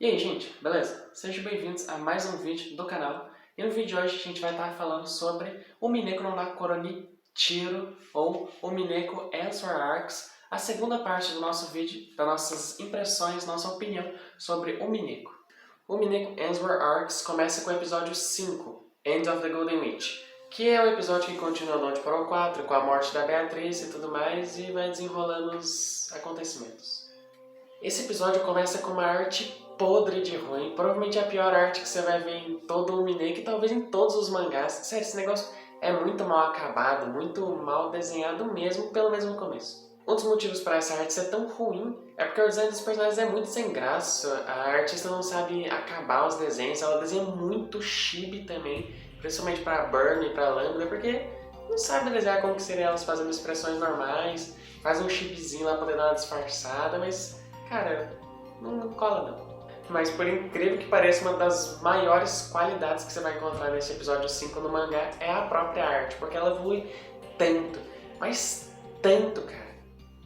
E aí, gente, beleza? Sejam bem-vindos a mais um vídeo do canal. E no vídeo de hoje a gente vai estar falando sobre o Mineko no Nakoro ni Chiro, ou o Mineko Answer Arcs, a segunda parte do nosso vídeo, das nossas impressões, nossa opinião sobre o Mineko. O Mineko Answer Arcs começa com o episódio 5, End of the Golden Witch, que é o episódio que continua no Note Pro 4, com a morte da Beatriz e tudo mais, e vai desenrolando os acontecimentos. Esse episódio começa com uma arte podre de ruim, provavelmente a pior arte que você vai ver em todo o Mineko e talvez em todos os mangás. Sério, esse negócio é muito mal acabado, muito mal desenhado mesmo, pelo menos no começo. Um dos motivos para essa arte ser tão ruim é porque o design dos personagens é muito sem graça, a artista não sabe acabar os desenhos, ela desenha muito chibi também, principalmente para Burn e para Lambda, porque não sabe desenhar como que seria elas fazendo expressões normais, faz um chibizinho lá pra poder dar uma disfarçada, mas, cara, não cola não. Mas por incrível que pareça, uma das maiores qualidades que você vai encontrar nesse episódio 5 no mangá é a própria arte, porque ela evolui tanto, mas tanto, cara.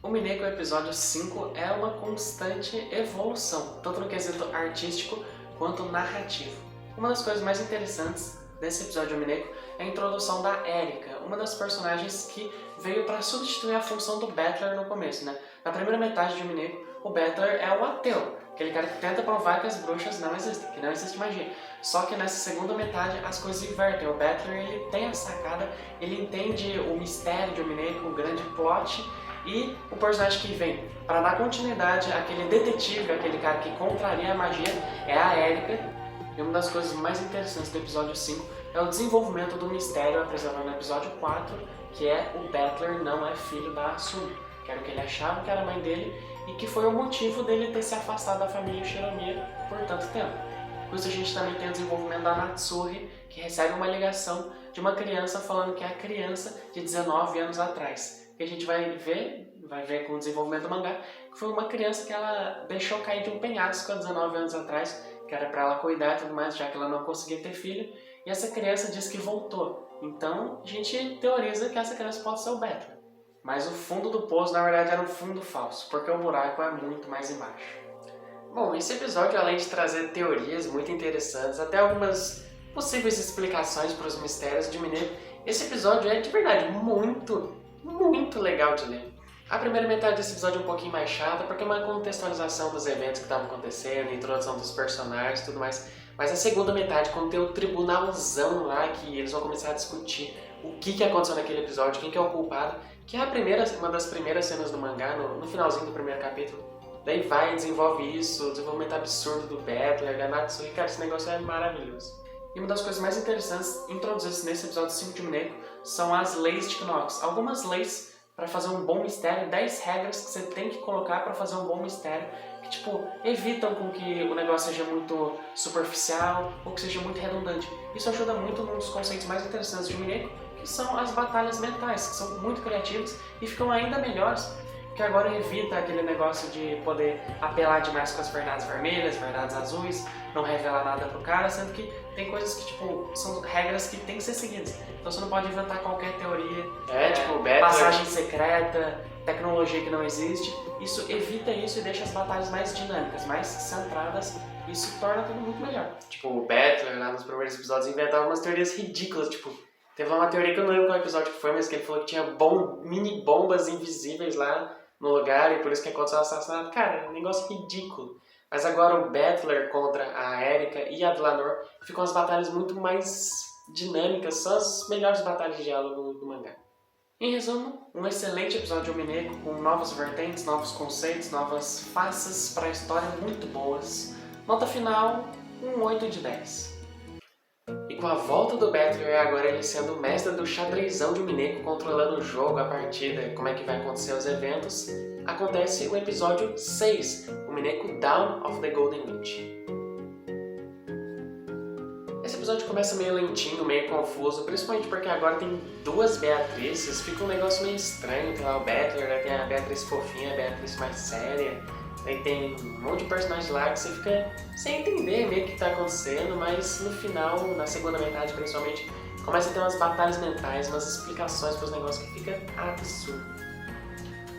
O Mineko episódio 5 é uma constante evolução, tanto no quesito artístico quanto narrativo. Uma das coisas mais interessantes desse episódio do Mineko é a introdução da Erika, uma das personagens que veio para substituir a função do Battler no começo, né? Na primeira metade de Mineko, o Battler é o ateu, aquele cara que tenta provar que as bruxas não existem, que não existe magia. Só que nessa segunda metade as coisas invertem. O Battler, ele tem a sacada, ele entende o mistério de Mineko, o grande plot, e o personagem que vem para dar continuidade àquele detetive, aquele cara que contraria a magia, é a Erika. E uma das coisas mais interessantes do episódio 5 é o desenvolvimento do mistério apresentado no episódio 4, que é o Battler não é filho da Asumi, que era o que ele achava que era a mãe dele e que foi o motivo dele ter se afastado da família Shinomiya por tanto tempo. Com isso a gente também tem o desenvolvimento da Natsuri, que recebe uma ligação de uma criança falando que é a criança de 19 anos atrás. Que a gente vai ver com o desenvolvimento do mangá, que foi uma criança que ela deixou cair de um penhasco há 19 anos atrás, que era para ela cuidar e tudo mais, já que ela não conseguia ter filho, e essa criança diz que voltou. Então a gente teoriza que essa criança pode ser o Battler. Mas o fundo do poço, na verdade, era um fundo falso, porque o buraco é muito mais embaixo. Bom, esse episódio, além de trazer teorias muito interessantes, até algumas possíveis explicações para os mistérios de Mineko, esse episódio é, de verdade, muito legal de ler. A primeira metade desse episódio é um pouquinho mais chata, porque é uma contextualização dos eventos que estavam acontecendo, introdução dos personagens e tudo mais. Mas a segunda metade, quando tem o tribunalzão lá, que eles vão começar a discutir o que aconteceu naquele episódio, quem que é o culpado, que é uma das primeiras cenas do mangá, no finalzinho do primeiro capítulo. Daí vai e desenvolve isso, o desenvolvimento absurdo do Battler, da Natsui, cara, esse negócio é maravilhoso. E uma das coisas mais interessantes introduzidas nesse episódio 5 de Mineko são as leis de Knox. Algumas leis para fazer um bom mistério, 10 regras que você tem que colocar para fazer um bom mistério, que tipo, evitam com que o negócio seja muito superficial ou que seja muito redundante. Isso ajuda muito num dos conceitos mais interessantes de Mineko, que são as batalhas mentais, que são muito criativas e ficam ainda melhores, porque agora evita aquele negócio de poder apelar demais com as verdades vermelhas, verdades azuis, não revelar nada pro cara, sendo que tem coisas que, tipo, são regras que tem que ser seguidas. Então você não pode inventar qualquer teoria, tipo, passagem secreta, tecnologia que não existe. Isso evita isso e deixa as batalhas mais dinâmicas, mais centradas. Isso torna tudo muito melhor. Tipo, o Battler, lá nos primeiros episódios, inventava umas teorias ridículas, tipo, teve uma teoria que eu não lembro qual episódio que foi, mas que ele falou que tinha mini bombas invisíveis lá no lugar e por isso que aconteceu o assassinato. Cara, é um negócio ridículo. Mas agora o Battler contra a Erika e a Dlanor ficam as batalhas muito mais dinâmicas, são as melhores batalhas de diálogo do mangá. Em resumo, um excelente episódio de Mineko com novas vertentes, novos conceitos, novas faces para a história muito boas. Nota final, um 8 de 10. E com a volta do Battler e agora ele sendo o mestre do xadrezão de Mineko, controlando o jogo, a partida, como é que vai acontecer os eventos, acontece o episódio 6, o Mineko Dawn of the Golden Witch. Esse episódio começa meio lentinho, meio confuso, principalmente porque agora tem duas Beatrizes, fica um negócio meio estranho, tem lá o Battler, aí tem a Beatriz fofinha, a Beatriz mais séria, aí tem um monte de personagens lá que você fica sem entender meio o que está acontecendo, mas no final, na segunda metade principalmente, começa a ter umas batalhas mentais, umas explicações para os negócios que fica absurdo.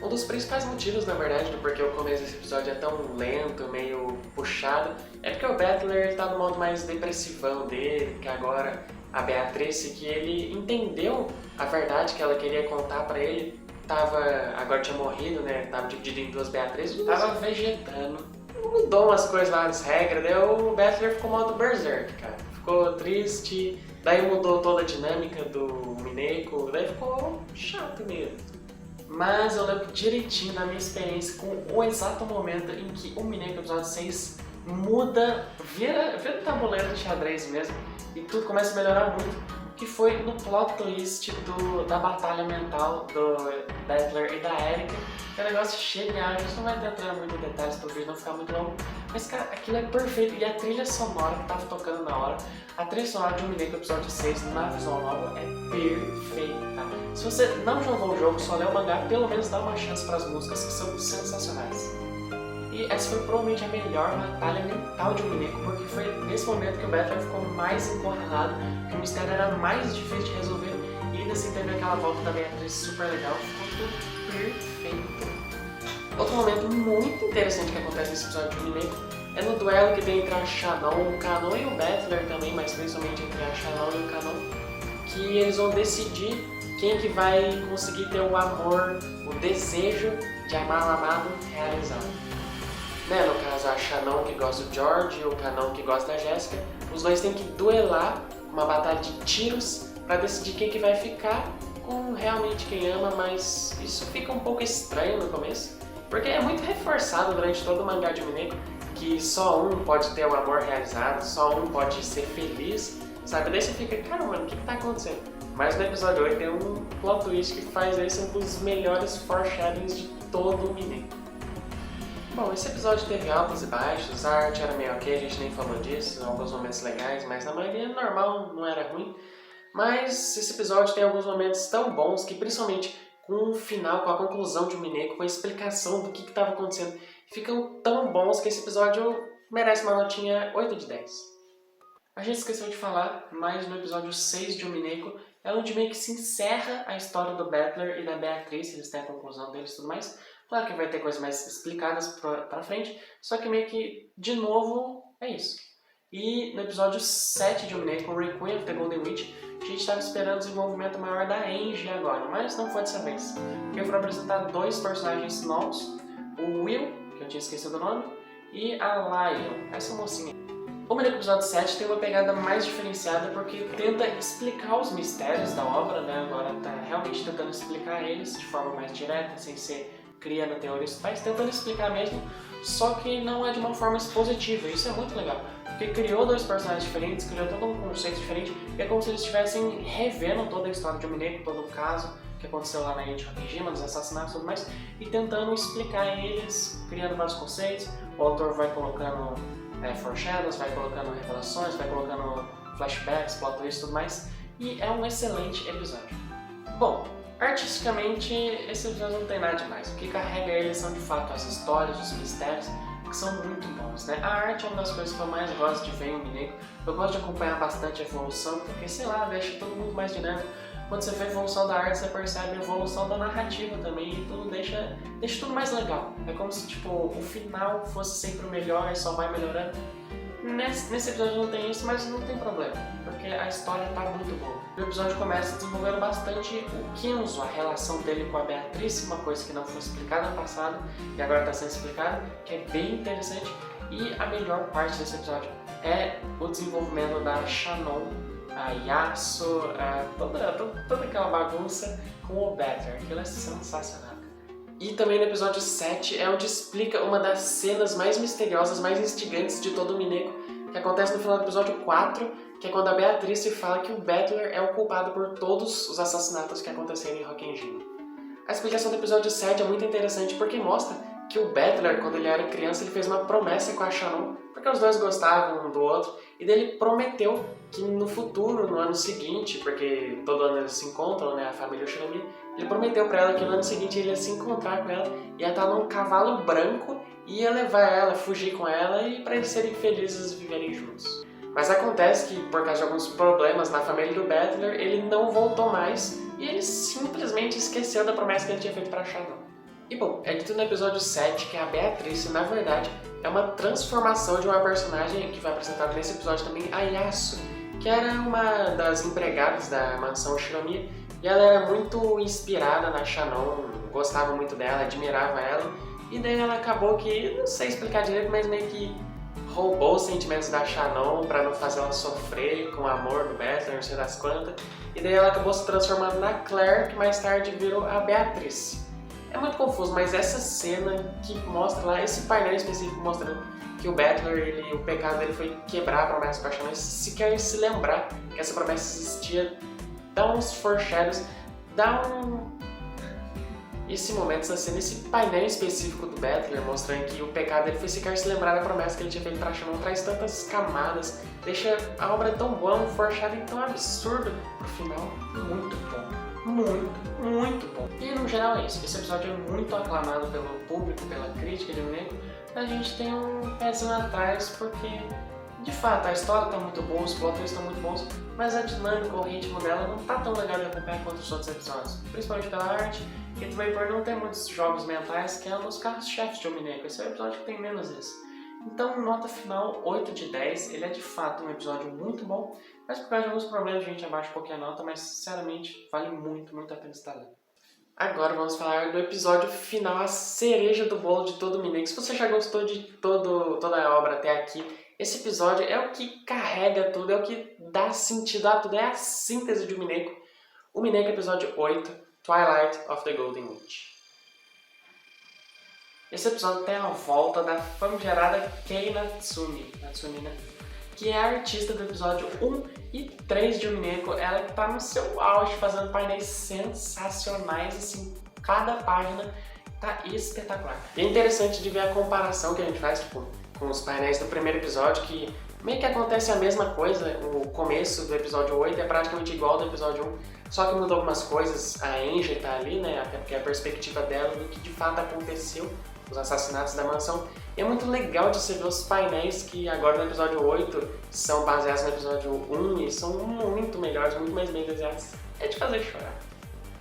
Um dos principais motivos, na verdade, do porquê o começo desse episódio é tão lento, meio puxado, é porque o Battler tá no modo mais depressivão dele, que agora a Beatrice, que ele entendeu a verdade que ela queria contar pra ele, agora tinha morrido, né, tava dividido em duas Beatrices, tava vegetando, mudou umas coisas lá nas regras, daí o Battler ficou modo Berserk, cara, ficou triste, daí mudou toda a dinâmica do Mineko, daí ficou chato mesmo. Mas eu lembro direitinho da minha experiência com o exato momento em que o Mineko episódio 6 muda, vira tabuleiro de xadrez mesmo, e tudo começa a melhorar muito, que foi no plot twist da batalha mental do Battler e da Erika, que é um negócio genial, a gente não vai entrar muito em detalhes para o vídeo não ficar muito longo, mas cara, aquilo é perfeito, e a trilha sonora que tava tocando na hora, a trilha sonora de Mineko episódio 6 na visual novel é perfeita. Se você não jogou o jogo, só leu o mangá, pelo menos dá uma chance para as músicas que são sensacionais. E essa foi provavelmente a melhor batalha mental de Mineko, porque foi nesse momento que o Battler ficou mais encurralado, que o mistério era mais difícil de resolver, e ainda assim teve aquela volta da Beatriz super legal, ficou tudo perfeito. Outro momento muito interessante que acontece nesse episódio de Mineko é no duelo que tem entre a Shannon, o Kanon e o Battler também, mas principalmente entre a Shannon e o Kanon, que eles vão decidir quem que vai conseguir ter o amor, o desejo de amar o amado realizado. Né, no caso, a Shannon que gosta do George e o Kanon que gosta da Jéssica, os dois têm que duelar, uma batalha de tiros, para decidir quem que vai ficar com realmente quem ama, mas isso fica um pouco estranho no começo, porque é muito reforçado durante todo o mangá de Mineko que só um pode ter o amor realizado, só um pode ser feliz, sabe? Daí você fica, cara, mano, o que tá acontecendo? Mas no episódio 8 tem um plot twist que faz esse um dos melhores foreshadowings de todo o Mineko. Bom, esse episódio teve altos e baixos, a arte era meio ok, a gente nem falou disso, alguns momentos legais, mas na maioria normal, não era ruim. Mas esse episódio tem alguns momentos tão bons que, principalmente com o final, com a conclusão de Mineko, com a explicação do que estava acontecendo, ficam tão bons que esse episódio merece uma notinha 8 de 10. A gente esqueceu de falar, mas no episódio 6 de Mineko é onde meio que se encerra a história do Battler e da Beatriz, eles têm a conclusão deles e tudo mais. Claro que vai ter coisas mais explicadas pra frente, só que meio que, de novo, é isso. E no episódio 7 de Mineko, Requiem of the Golden Witch, a gente estava esperando o desenvolvimento maior da Angie agora, mas não foi dessa vez. Porque foram apresentar dois personagens novos, o Will, que eu tinha esquecido o nome, e a Lion, essa mocinha. O Mineko episódio 7 tem uma pegada mais diferenciada porque tenta explicar os mistérios da obra, né? Agora tá realmente tentando explicar eles de forma mais direta, sem ser criando teorias, mas tentando explicar mesmo, só que não é de uma forma expositiva, isso é muito legal, porque criou dois personagens diferentes, criou todo um conceito diferente, e é como se eles estivessem revendo toda a história de Mineko, todo o caso que aconteceu lá na ilha de Hokejima, nos assassinatos e tudo mais, e tentando explicar eles, criando vários conceitos. O autor vai colocando foreshadows, vai colocando revelações, vai colocando flashbacks, plot twists e tudo mais, e é um excelente episódio. Bom, artisticamente, esse episódio não tem nada demais. O que carrega ele são de fato as histórias, os mistérios, que são muito bons, né? A arte é uma das coisas que eu mais gosto de ver em Mineko. Eu gosto de acompanhar bastante a evolução, porque, sei lá, deixa todo mundo mais dinâmico. Quando você vê a evolução da arte, você percebe a evolução da narrativa também, e tudo deixa tudo mais legal. É como se, tipo, o final fosse sempre o melhor e só vai melhorando. Nesse episódio não tem isso, mas não tem problema, porque a história tá muito boa. O episódio começa desenvolvendo bastante o Kenzo, a relação dele com a Beatriz, uma coisa que não foi explicada no passado e agora está sendo explicada, que é bem interessante. E a melhor parte desse episódio é o desenvolvimento da Shannon, a Yasuo, toda aquela bagunça com o Battler, aquilo é sensacional. E também no episódio 7 é onde explica uma das cenas mais misteriosas, mais instigantes de todo o Mineko, que acontece no final do episódio 4, que é quando a Beatriz fala que o Battler é o culpado por todos os assassinatos que aconteceram em Hokejima. A explicação do episódio 7 é muito interessante porque mostra que o Battler, quando ele era criança, ele fez uma promessa com a Shannon, porque os dois gostavam um do outro, e dele prometeu que no futuro, no ano seguinte, porque todo ano eles se encontram, né, a família Shiromi, ele prometeu pra ela que no ano seguinte ele ia se encontrar com ela, ia estar num cavalo branco, e ia levar ela, fugir com ela, e pra eles serem felizes e viverem juntos. Mas acontece que, por causa de alguns problemas na família do Battler, ele não voltou mais, e ele simplesmente esqueceu da promessa que ele tinha feito pra Shannon. E bom, é dito no episódio 7 que a Beatrice, na verdade, é uma transformação de uma personagem que foi apresentada nesse episódio também, a Yasu, que era uma das empregadas da mansão Shinomiya, e ela era muito inspirada na Shannon, gostava muito dela, admirava ela, e daí ela acabou que, não sei explicar direito, mas meio que roubou os sentimentos da Shannon pra não fazer ela sofrer com o amor do Bettler, não sei das quantas, e daí ela acabou se transformando na Claire, que mais tarde virou a Beatrice. É muito confuso, mas essa cena que mostra lá, esse painel específico mostrando que o Bettler, o pecado dele foi quebrar a promessa com a Shannon, sequer se lembrar que essa promessa existia, dá uns foreshadows, dá um... Esse momento, essa cena, esse painel específico do Bettler mostrando que o pecado dele foi sequer se lembrar da promessa que ele tinha feito pra Shannon, traz tantas camadas, deixa a obra tão boa, um foreshadowing tão absurdo pro final, muito bom. Muito bom. E no geral é isso. Esse episódio é muito aclamado pelo público, pela crítica de Mineco. A gente tem um pezinho atrás porque, de fato, a história tá muito boa, os plot twists estão muito bons, mas a dinâmica, o ritmo dela não tá tão legal de acompanhar quanto os outros episódios. Principalmente pela arte e também por não ter muitos jogos mentais, que é um dos carros-chefes de Mineco. Esse é o episódio que tem menos isso. Então, nota final 8 de 10, ele é de fato um episódio muito bom, mas por causa de alguns problemas a gente abaixa um pouquinho a nota, mas sinceramente vale muito a pena estar lendo. Agora vamos falar do episódio final, a cereja do bolo de todo o Mineco. Se você já gostou de toda a obra até aqui, esse episódio é o que carrega tudo, é o que dá sentido a tudo, é a síntese de Mineco. O Mineco episódio 8, Twilight of the Golden Witch. Esse episódio tem a volta da famigerada Kei Natsumi, né? Que é a artista do episódio 1 e 3 de Mineco. Ela está no seu auge, fazendo painéis sensacionais, assim, cada página tá espetacular. E é interessante de ver a comparação que a gente faz com os painéis do primeiro episódio, que meio que acontece a mesma coisa. O começo do episódio 8 é praticamente igual ao do episódio 1, só que mudou algumas coisas. A Angie tá ali, né, até porque é a perspectiva dela do que de fato aconteceu, os assassinatos da mansão. E é muito legal de você ver os painéis que agora no episódio 8 são baseados no episódio 1 e são muito melhores, muito mais bem desenhados. É de fazer chorar.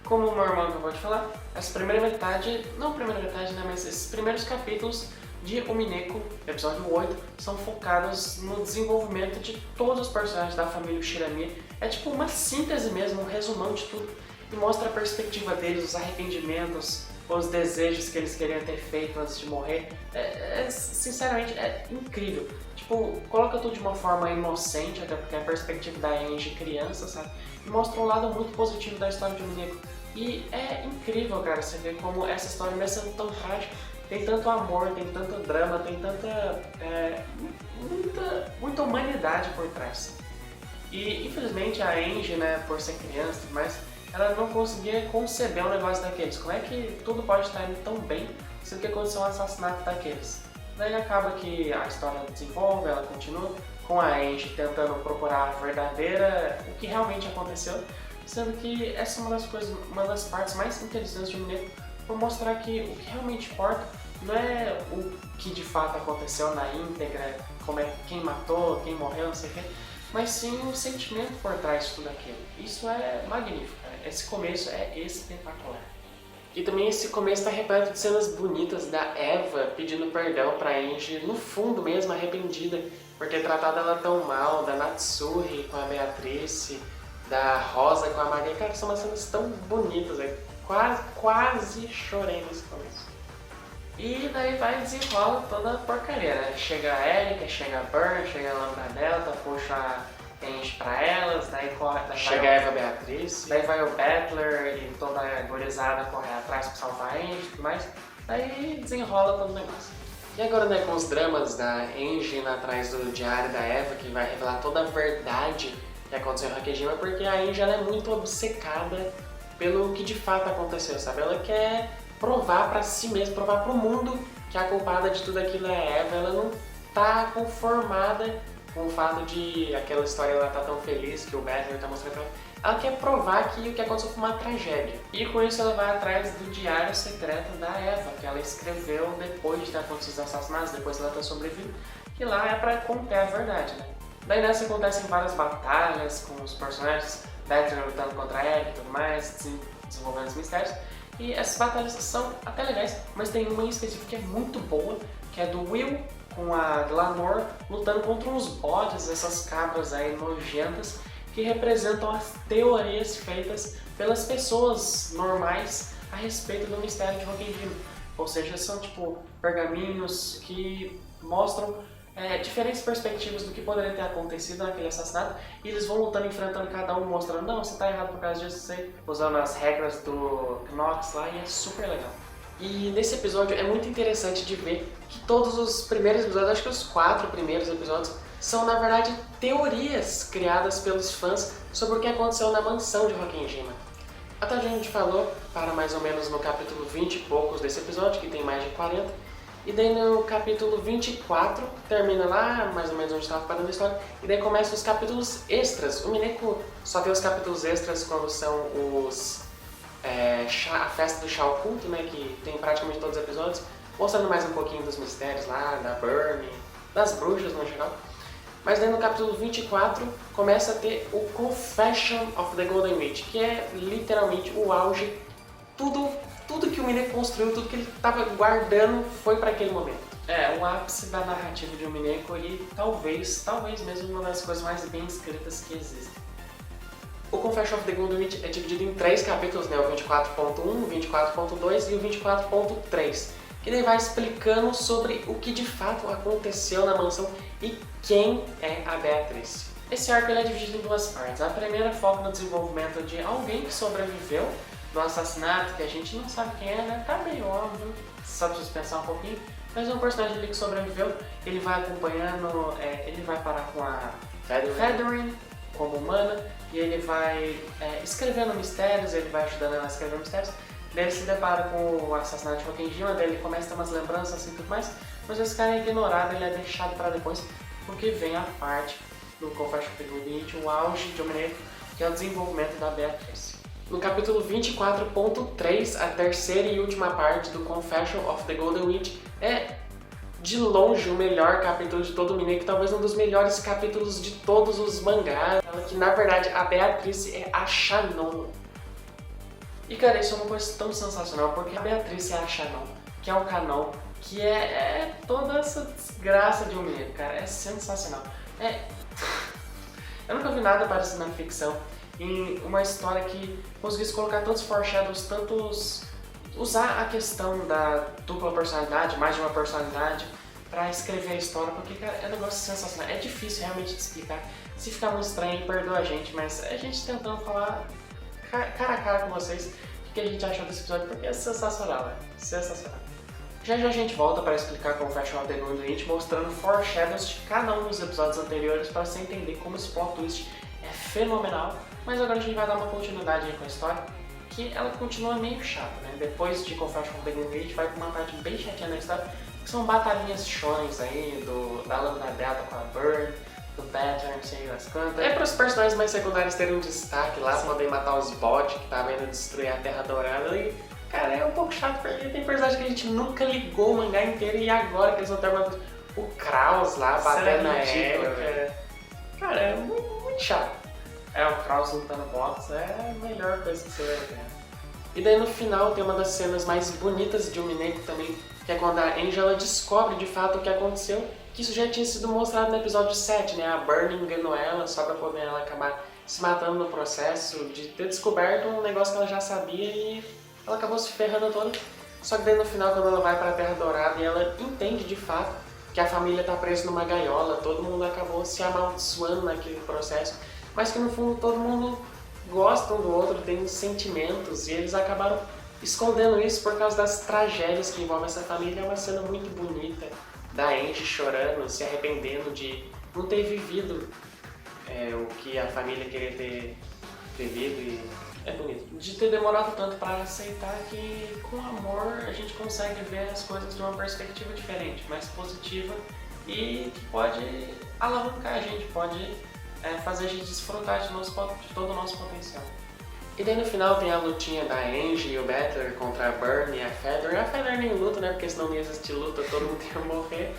Como o meu irmão acabou de falar, essa primeira metade, não primeira metade, né, mas esses primeiros capítulos de O Mineco, episódio 8, são focados no desenvolvimento de todos os personagens da família Shinomiya. É tipo uma síntese mesmo, um resumão de tudo, e mostra a perspectiva deles, os arrependimentos, os desejos que eles queriam ter feito antes de morrer. Sinceramente, é incrível. Tipo, coloca tudo de uma forma inocente, até porque é a perspectiva da Angie criança, sabe? E mostra um lado muito positivo da história de Mineco. E é incrível, cara, você ver como essa história, mesmo sendo tão trágica, tem tanto amor, tem tanto drama, tem muita humanidade por trás. E infelizmente a Angie, né, por ser criança e tudo mais, ela não conseguia conceber um negócio daqueles. Como é que tudo pode estar indo tão bem, sendo que aconteceu um assassinato daqueles? Daí acaba que a história desenvolve, ela continua, com a Angie tentando procurar a verdadeira, o que realmente aconteceu, sendo que essa é uma das partes mais interessantes de Mineco, por mostrar que o que realmente importa não é o que de fato aconteceu na íntegra, como é quem matou, quem morreu, não sei o quê, mas sim o sentimento por trás de tudo aquilo. Isso é magnífico, cara. Esse começo é espetacular. E também esse começo está repleto de cenas bonitas da Eva pedindo perdão pra Angie, no fundo mesmo, arrependida por ter tratado ela tão mal, da Natsuri com a Beatrice, da Rosa com a Maria. Cara, são umas cenas tão bonitas, velho. Quase chorei nesse começo. E daí vai desenrola toda a porcaria, né? Chega a Erika, chega a Burn, chega a Lambda Delta, puxa a Angie pra elas, daí chega a Eva Beatriz, daí vai o Bettler e toda a gorizada correr atrás pra salvar a Angie e tudo mais. Daí desenrola todo o negócio. E agora, né, com os dramas da Angie indo atrás do diário da Eva, que vai revelar toda a verdade que aconteceu em Hakejima, porque a Angie ela é muito obcecada pelo que de fato aconteceu, sabe? Ela quer provar pra si mesma, provar pro mundo que a culpada de tudo aquilo é a Eva. Ela não tá conformada com o fato de aquela história ela tá tão feliz que o Bettler tá mostrando pra ela. Ela quer provar que o que aconteceu foi uma tragédia. E com isso ela vai atrás do diário secreto da Eva, que ela escreveu depois de ter acontecido os assassinatos, depois ela ter sobrevivido, que lá é pra conter a verdade, né? Daí nessa acontecem várias batalhas com os personagens, Bettler lutando contra a Erika e tudo mais, desenvolvendo os mistérios. E essas batalhas são até legais, mas tem uma em específico que é muito boa, que é do Will com a Glamour lutando contra uns bodes, essas cabras aí nojentas, que representam as teorias feitas pelas pessoas normais a respeito do mistério de Hokkaido. Ou seja, são tipo pergaminhos que mostram diferentes perspectivas do que poderia ter acontecido naquele assassinato, e eles vão lutando, enfrentando cada um, mostrando, não, você tá errado por causa disso, você usando as regras do Knox lá, e é super legal. E nesse episódio é muito interessante de ver que todos os primeiros episódios, acho que os 4 primeiros episódios, são na verdade teorias criadas pelos fãs sobre o que aconteceu na mansão de Hokkaido. Até a gente falou para mais ou menos no capítulo 20 e poucos desse episódio, que tem mais de 40, e daí no capítulo 24, termina lá, mais ou menos onde estava parando a história, e daí começam os capítulos extras. O Mineko só tem os capítulos extras quando são a festa do chá oculto, né, que tem praticamente todos os episódios, mostrando mais um pouquinho dos mistérios lá, da Burnie, das bruxas no geral. Mas daí no capítulo 24 começa a ter o Confession of the Golden Witch, que é literalmente o auge, tudo que o Mineko construiu, tudo que ele estava guardando foi para aquele momento. É, o ápice da narrativa de Mineko e talvez mesmo uma das coisas mais bem escritas que existem. O Confession of the Golden Witch é dividido em 3 capítulos, né? O 24.1, o 24.2 e o 24.3. Que daí vai explicando sobre o que de fato aconteceu na mansão e quem é a Beatrice. Esse arco ele é dividido em 2 partes. A primeira foca no desenvolvimento de alguém que sobreviveu do assassinato, que a gente não sabe quem é, né? Tá meio óbvio, só precisa pensar um pouquinho. Mas é um personagem ali que sobreviveu, ele vai acompanhando, ele vai parar com a Featherin como humana, e ele vai escrevendo mistérios, ele vai ajudando ela a escrever mistérios. Daí ele se depara com o assassinato de Hokkaido, daí ele começa a ter umas lembranças assim e tudo mais, mas esse cara é ignorado, ele é deixado para depois, porque vem a parte do Confession of the Golden Witch, o auge de Mineko, que é o desenvolvimento da Beatrice. No capítulo 24.3, a terceira e última parte do Confession of the Golden Witch é de longe o melhor capítulo de todo o Mineko, talvez um dos melhores capítulos de todos os mangás, que na verdade a Beatrice é a Shannon. E cara, isso é uma coisa tão sensacional, porque a Beatrice é a Shannon, que é o Kanon, que é toda essa desgraça de um Mineko, cara, é sensacional. Eu nunca vi nada parecido na ficção, em uma história que conseguisse colocar tantos foreshadows, usar a questão da dupla personalidade, mais de uma personalidade, pra escrever a história, porque, cara, é um negócio sensacional. É difícil realmente de explicar. Se ficar muito estranho, perdoa a gente, mas a gente tentando falar cara a cara com vocês o que a gente achou desse episódio, porque é sensacional, né? Sensacional. Já a gente volta para explicar Confession of the Golden Witch, mostrando foreshadows de cada um dos episódios anteriores para você entender como esse plot twist é fenomenal. Mas agora a gente vai dar uma continuidade aí com a história, que ela continua meio chata, né? Depois de Confession of the Golden Witch vai pra uma parte bem chatinha da história, que são batalhinhas shonens aí, da Lambda Delta com a Burnie, do Pattern, sei das quantas. É para os personagens mais secundários terem um destaque lá, poderem matar os bots que estavam indo destruir a Terra Dourada. E, cara, é um pouco chato porque tem personagens que a gente nunca ligou o mangá inteiro e agora que eles vão ter o Kraus lá batendo na égua. Cara, é muito chato. O Kraus lutando boxe é a melhor coisa que você vai ver. E daí no final tem uma das cenas mais bonitas de Mineko também, que é quando a Angela descobre de fato o que aconteceu, que isso já tinha sido mostrado no episódio 7, né? A Burnie enganou ela só pra poder ela acabar se matando no processo de ter descoberto um negócio que ela já sabia e ela acabou se ferrando toda. Só que daí no final, quando ela vai pra Terra Dourada e ela entende de fato que a família tá presa numa gaiola, todo mundo acabou se amaldiçoando naquele processo, mas que no fundo todo mundo gosta um do outro, tem sentimentos, e eles acabaram escondendo isso por causa das tragédias que envolvem essa família. É uma cena muito bonita da Angie chorando, se arrependendo de não ter vivido o que a família queria ter vivido, e é bonito. De ter demorado tanto para aceitar que com amor a gente consegue ver as coisas de uma perspectiva diferente, mais positiva, e que pode alavancar a gente, pode fazer a gente desfrutar de todo o nosso potencial. E daí no final tem a lutinha da Angie e o Battler contra a Burnie e a Feather. A Feather nem luta, né? Porque senão não ia existir luta, todo mundo ia morrer.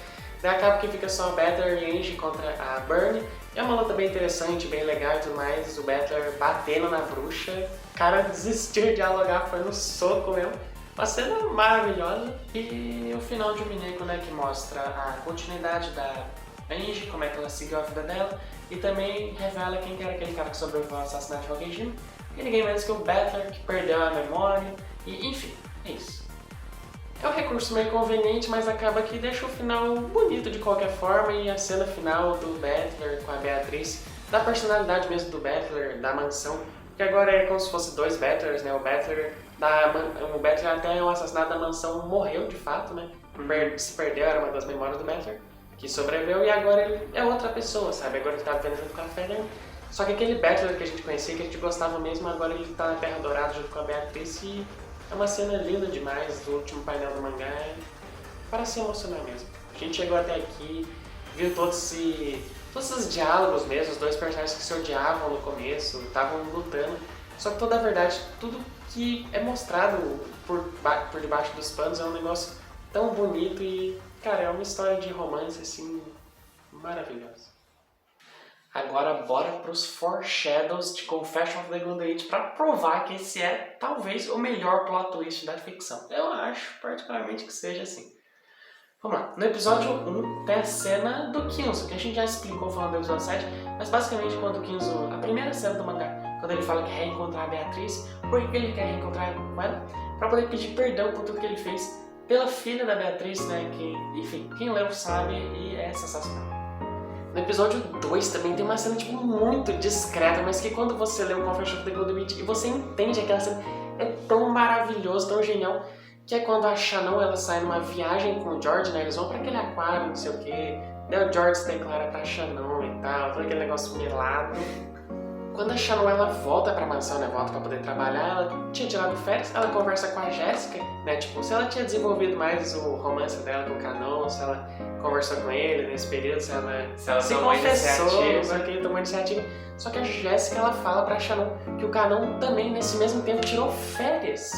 Daí acaba que fica só Battler e Angie contra a Burnie. É uma luta bem interessante, bem legal e tudo mais. O Battler batendo na bruxa. O cara desistiu de dialogar, foi no soco mesmo. Uma cena maravilhosa. E o final de Umineko, né, que mostra a continuidade da Angie, como é que ela seguiu a vida dela. E também revela quem que era aquele cara que sobreviveu ao assassinato de Hokage. E ninguém menos que o Battler, que perdeu a memória. E enfim, é isso. É um recurso meio conveniente, mas acaba que deixa o final bonito de qualquer forma. E a cena final do Battler com a Beatriz, da personalidade mesmo do Battler, da mansão. Que agora é como se fosse dois Battlers, né? O Battler até o assassinato da mansão morreu de fato, né? Se perdeu, era uma das memórias do Battler, que sobreviveu, e agora ele é outra pessoa, sabe? Agora ele tá vivendo junto com a Feather. Só que aquele Battler que a gente conhecia, que a gente gostava mesmo, agora ele tá na Terra Dourada junto com a Beatriz. E é uma cena linda demais do último painel do mangá, para se emocionar mesmo. A gente chegou até aqui, viu todos esses diálogos mesmo, os dois personagens que se odiavam no começo, estavam lutando. Só que toda a verdade, tudo que é mostrado por debaixo dos panos é um negócio tão bonito e, cara, é uma história de romance assim, maravilhosa. Agora bora pros foreshadows de Confession of the Golden Age pra provar que esse é talvez o melhor plot twist da ficção. Eu acho particularmente que seja assim. Vamos lá, no episódio 1 tem a cena do Kinzo, que a gente já explicou falando do episódio 7, mas basicamente quando o Kinzo, a primeira cena do mangá, quando ele fala que quer reencontrar a Beatriz, por que ele quer reencontrar com ela? Pra poder pedir perdão por tudo que ele fez pela filha da Beatriz, né, que, enfim, quem leu sabe e é sensacional. No episódio 2 também tem uma cena tipo, muito discreta, mas que quando você lê o Confession of the Golden Witch e você entende aquela cena, é tão maravilhoso, tão genial, que é quando a Shannon ela sai numa viagem com o George, né? Eles vão pra aquele aquário, não sei o que, daí o George se declara pra Shannon e tal, todo aquele negócio melado. Quando a Shannon ela volta pra mansão, né, volta pra poder trabalhar, ela tinha tirado férias, ela conversa com a Jéssica, né, tipo, se ela tinha desenvolvido mais o romance dela com o Canon, se ela conversou com ele nesse período, se ela se confessou, se ela tomou iniciativa. Só que a Jéssica ela fala pra Shannon que o Canon também nesse mesmo tempo tirou férias.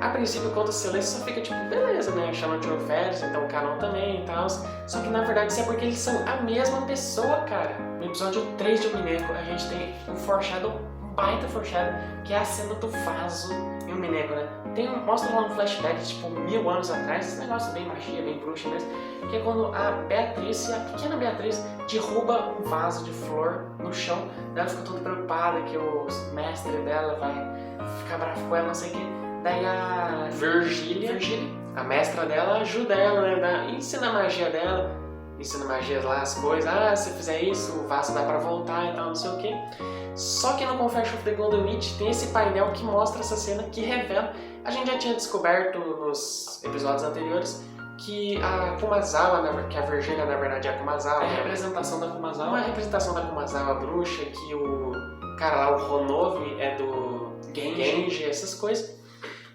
A princípio, quando você lê, você só fica tipo, beleza, né? A Shannon tirou férias, então o Canon também e tal. Só que na verdade isso é porque eles são a mesma pessoa, cara. No episódio 3 de Umineko, a gente tem um foreshadow, um baita foreshadow, que é a cena do vaso em Umineko, né? Mostra lá um flashback, tipo, 1000 anos atrás, esse negócio bem magia, bem bruxa mesmo, que é quando a Beatriz, a pequena Beatriz, derruba um vaso de flor no chão. Ela fica toda preocupada que o mestre dela vai ficar bravo com ela, não sei o que. Daí a Virgília, a mestra dela, ajuda ela, né? Ensina a magia dela, ensina magias lá, as coisas. Ah, se fizer isso, o vaso dá pra voltar e tal, não sei o que. Só que no Confession of the Golden Witch tem esse painel que mostra essa cena, que revela. A gente já tinha descoberto nos episódios anteriores que a Kumazawa, que a Virgília na verdade é a Kumazawa. É a representação da Kumazawa. Uma representação da Kumazawa bruxa, que o cara lá, o Honove, é do Genji, essas coisas.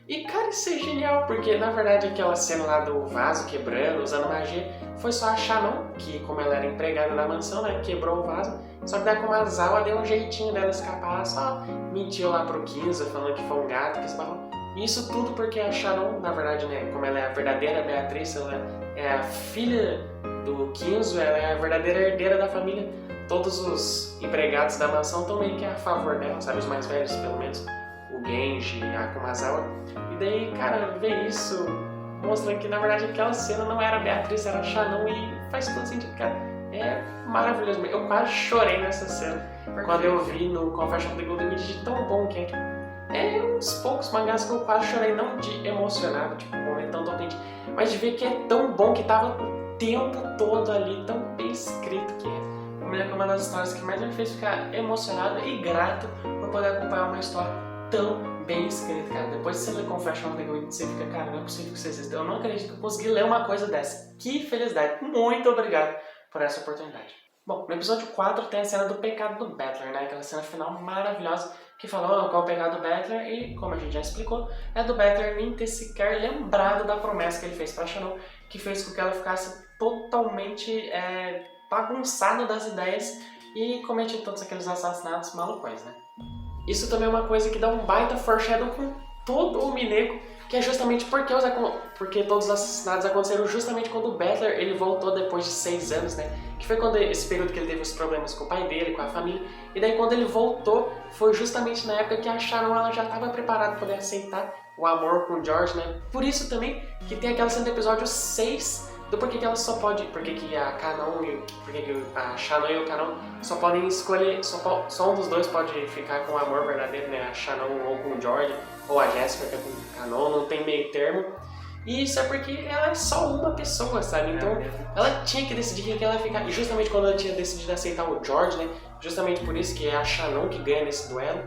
E cara, isso é genial, porque na verdade aquela cena lá do vaso quebrando, usando magia, foi só a Shannon, que como ela era empregada da mansão, né, quebrou o vaso. Só que daí a Kumazawa deu um jeitinho dela escapar, só mentiu lá pro Kinzo, falando que foi um gato que esbarrou. Isso tudo porque a Shannon, na verdade, né, como ela é a verdadeira Beatriz, ela é a filha do Kinzo, ela é a verdadeira herdeira da família. Todos os empregados da mansão estão meio que a favor dela, sabe, os mais velhos pelo menos. O Genji, a Kumazawa. E daí, cara, ver isso mostra que na verdade aquela cena não era a Beatriz, era a Shannon, e faz todo sentido, cara. É maravilhoso. Eu quase chorei nessa cena quando eu vi no Confession of the Golden Witch, de tão bom que é. É uns poucos mangás que eu quase chorei, não de emocionado, tipo, um momento tão tocante, mas de ver que é tão bom, que tava o tempo todo ali, tão bem escrito que é. Eu me lembro que é uma das histórias que mais me fez ficar emocionado e grato por poder acompanhar uma história tão bem escrito, cara. Depois de você ler Confession of the Golden Witch, você fica, cara, não é possível que você exista. Eu não acredito que eu consegui ler uma coisa dessa. Que felicidade. Muito obrigado por essa oportunidade. Bom, no episódio 4 tem a cena do pecado do Battler, né? Aquela cena final maravilhosa que falou qual é o pecado do Battler, e como a gente já explicou, é do Battler nem ter sequer lembrado da promessa que ele fez pra Shannon, que fez com que ela ficasse totalmente bagunçada das ideias e cometeu todos aqueles assassinatos malucões, né? Isso também é uma coisa que dá um baita foreshadow com todo o Umineko, que é justamente porque todos os assassinatos aconteceram justamente quando o Battler ele voltou depois de 6 anos, né? Que foi quando esse período que ele teve os problemas com o pai dele, com a família, e daí quando ele voltou, foi justamente na época que a Sharon ela já estava preparada para poder aceitar o amor com o George, né? Por isso também que tem aquela cena do episódio 6 do porquê que ela só pode, porque que a Shannon e o Canon só podem escolher, só um dos dois pode ficar com o amor verdadeiro, né? A Shannon ou com o George, ou a Jessica que é com o Canon, não tem meio termo. E isso é porque ela é só uma pessoa, sabe? Então ela tinha que decidir quem que ela ia ficar. E justamente quando ela tinha decidido aceitar o George, né? Justamente por isso que é a Shannon que ganha nesse duelo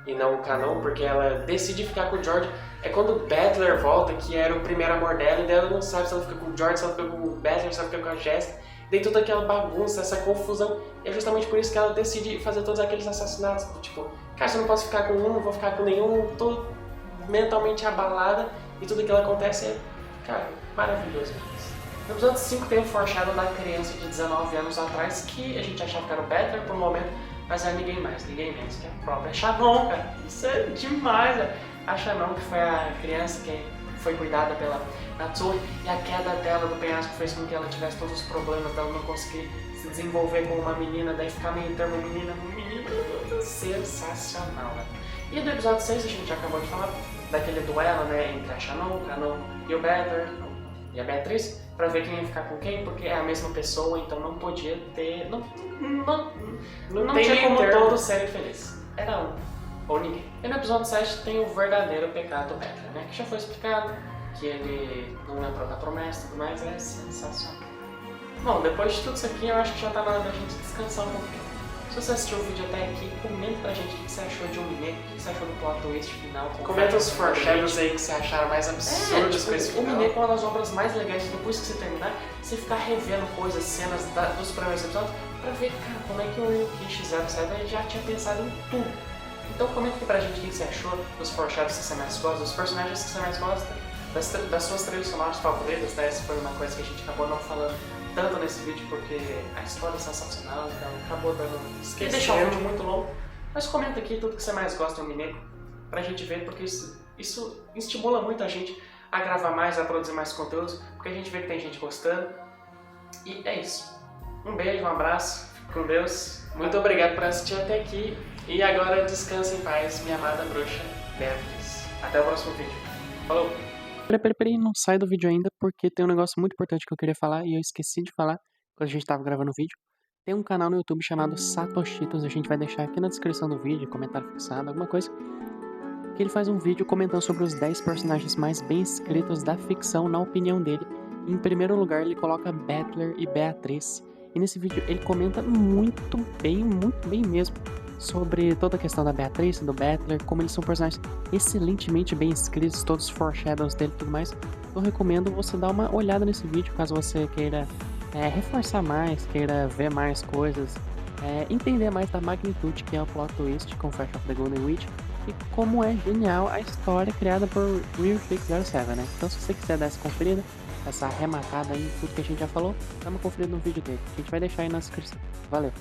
e não o Canon, porque ela decide ficar com o George. É quando o Battler volta, que era o primeiro amor dela, e ela não sabe se ela fica com o George, se ela fica com o Battler, se ela fica com a Jessica. Daí toda aquela bagunça, essa confusão. E é justamente por isso que ela decide fazer todos aqueles assassinatos. Tipo, cara, se eu não posso ficar com um, não vou ficar com nenhum, tô mentalmente abalada. E tudo aquilo acontece é, cara, maravilhoso. No episódio 5 tem o foreshadow da criança de 19 anos atrás, que a gente achava que era o Battler por um momento, mas é ninguém mais, ninguém menos, que é a própria Shannon, cara. Isso é demais, né? A Shannon, que foi a criança que foi cuidada pela Natsui, e a queda dela do penhasco fez com que ela tivesse todos os problemas dela não conseguir se desenvolver como uma menina, daí ficar meio termo menina, sensacional, né? E do episódio 6 a gente já acabou de falar daquele duelo, né, entre a Shannon, o Canon e o Battler, e a Beatriz, pra ver quem ia ficar com quem, porque é a mesma pessoa, então não podia ter, não tinha como todos serem felizes. Era um, ou ninguém. E no episódio 7 tem o verdadeiro pecado do Battler, né, que já foi explicado, que ele não lembrou da promessa e tudo mais, é sensacional. Bom, depois de tudo isso aqui, eu acho que já tá na hora da gente descansar um pouquinho. Se você assistiu o vídeo até aqui, comenta pra gente o que você achou de um Mineco, o que você achou do plot twist final. Comenta os foreshadows aí que você acharam mais absurdos com esse final. O Mineco é uma das obras mais legais, depois que você terminar, você ficar revendo coisas, cenas dos primeiros episódios, pra ver, cara, como é que o Ryukishi 07 já tinha pensado em tudo. Então comenta aqui pra gente o que você achou dos foreshadows que você mais gosta, dos personagens que você mais gosta, das suas trilhas sonoras favoritas, né? Essa foi uma coisa que a gente acabou não falando tanto nesse vídeo porque a história é sensacional, então acabou dando... Esqueci. Deixar o vídeo muito longo, mas comenta aqui tudo que você mais gosta do Mineco pra gente ver, porque isso estimula muito a gente a gravar mais, a produzir mais conteúdos, porque a gente vê que tem gente gostando. E é isso. Um beijo, um abraço, fique com Deus. Muito obrigado por assistir até aqui. E agora descansa em paz, minha amada bruxa Beatriz. Até o próximo vídeo. Falou! Peraí, não sai do vídeo ainda, porque tem um negócio muito importante que eu queria falar e eu esqueci de falar quando a gente tava gravando o vídeo. Tem um canal no YouTube chamado Satoshitos, a gente vai deixar aqui na descrição do vídeo, comentário fixado, alguma coisa, que ele faz um vídeo comentando sobre os 10 personagens mais bem escritos da ficção, na opinião dele. Em primeiro lugar, ele coloca Battler e Beatriz, e nesse vídeo ele comenta muito bem mesmo, sobre toda a questão da Beatriz e do Battler, como eles são personagens excelentemente bem escritos, todos os foreshadows dele e tudo mais. Eu recomendo você dar uma olhada nesse vídeo, caso você queira reforçar mais, queira ver mais coisas, entender mais da magnitude que é o plot twist com Flash of the Golden Witch, e como é genial a história criada por Ryukishi 07, né? Então se você quiser dar essa conferida, essa arrematada aí em tudo que a gente já falou, dá uma conferida no vídeo dele, que a gente vai deixar aí na descrição. Valeu!